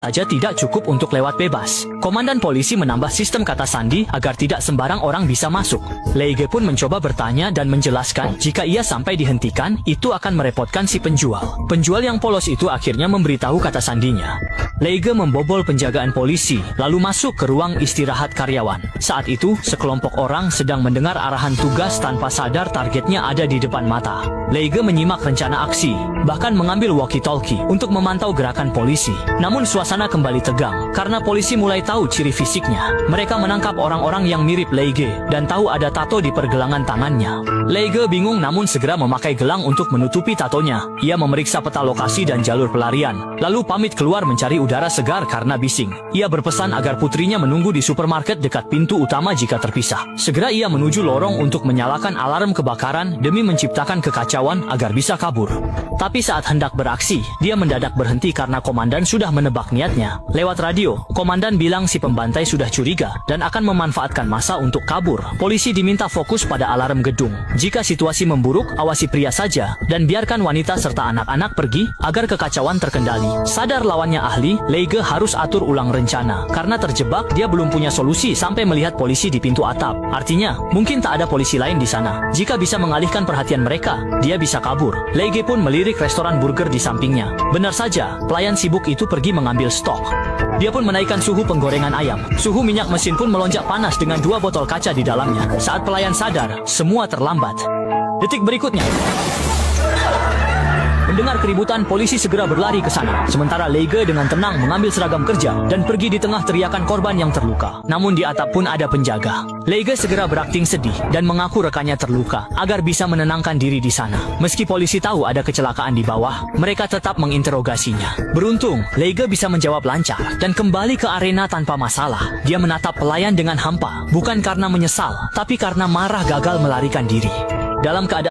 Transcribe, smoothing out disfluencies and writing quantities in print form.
saja tidak cukup untuk lewat bebas. Komandan polisi menambah sistem kata sandi agar tidak sembarang orang bisa masuk. Leige pun mencoba bertanya dan menjelaskan jika ia sampai dihentikan, itu akan merepotkan si penjual. Penjual yang polos itu akhirnya memberitahu kata sandinya. Leige membobol penjagaan polisi, lalu masuk ke ruang istirahat karyawan. Saat itu, sekelompok orang sedang mendengar arahan tugas tanpa sadar targetnya ada di depan mata. Leige menyimak rencana aksi, bahkan mengambil walkie-talkie untuk memantau gerakan polisi. Namun suasana kembali tegang, karena polisi mulai tahu ciri fisiknya. Mereka menangkap orang-orang yang mirip Leige, dan tahu ada tato di pergelangan tangannya. Leige bingung namun segera memakai gelang untuk menutupi tatonya. Ia memeriksa peta lokasi dan jalur pelarian, lalu pamit keluar mencari udara segar karena bising. Ia berpesan agar putrinya menunggu di supermarket dekat pintu utama jika terpisah. Segera ia menuju lorong untuk menyalakan alarm kebakaran demi menciptakan kekacauan agar bisa kabur. Tapi saat hendak beraksi, dia mendadak berhenti karena komandan sudah menebak niatnya. Lewat radio, komandan bilang si pembantai sudah curiga dan akan memanfaatkan masa untuk kabur. Polisi diminta fokus pada alarm gedung. Jika situasi memburuk, awasi pria saja dan biarkan wanita serta anak-anak pergi agar kekacauan terkendali. Sadar lawannya ahli, Leige harus atur ulang rencana. Karena terjebak, dia belum punya solusi sampai melihat polisi di pintu atap. Artinya, mungkin tak ada polisi lain di sana. Jika bisa mengalihkan perhatian mereka, dia bisa kabur. Leige pun melirik restoran burger di sampingnya. Benar saja, pelayan sibuk itu pergi mengambil stok. Dia pun menaikkan suhu penggorengan ayam. Suhu minyak mesin pun melonjak panas dengan 2 botol kaca di dalamnya. Saat pelayan sadar, semua terlambat. Detik berikutnya, mendengar keributan, polisi segera berlari ke sana. Sementara Leige dengan tenang mengambil seragam kerja dan pergi di tengah teriakan korban yang terluka. Namun di atap pun ada penjaga. Leige segera berakting sedih dan mengaku rekannya terluka agar bisa menenangkan diri di sana. Meski polisi tahu ada kecelakaan di bawah, mereka tetap menginterogasinya. Beruntung, Leige bisa menjawab lancar dan kembali ke arena tanpa masalah. Dia menatap pelayan dengan hampa, bukan karena menyesal, tapi karena marah gagal melarikan diri. Dalam keadaan